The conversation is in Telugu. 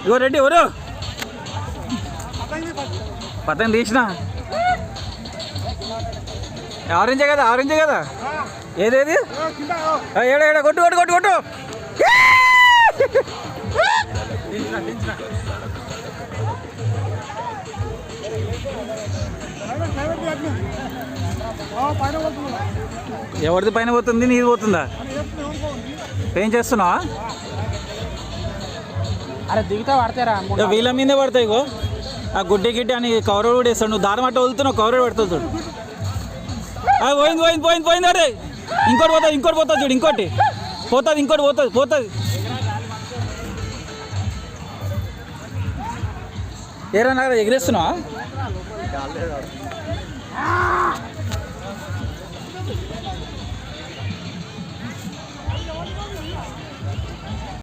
ఇగో రెడ్డి ఎవరు పతంగ తీసిన ఆరెంజే కదా ఏదేది ఏడా కొట్టు కొట్టు కొట్టు కొట్టు ఎవరిది పైన పోతుంది నీది పోతుందా ఏం చేస్తున్నావా అరే దిగితే పడతారా వీళ్ళ మీదే పడతాయి ఇగో ఆ గుడ్డి గిడ్డి అని కవర్ కూడా వేస్తాడు నువ్వు దారం అట్ట వదులుతున్నావు కవర్ పెడతావు చూడు పోయింది అరే ఇంకోటి పోతుంది చూడు ఇంకోటి పోతుంది ఏరా ఎగిరేస్తున్నావా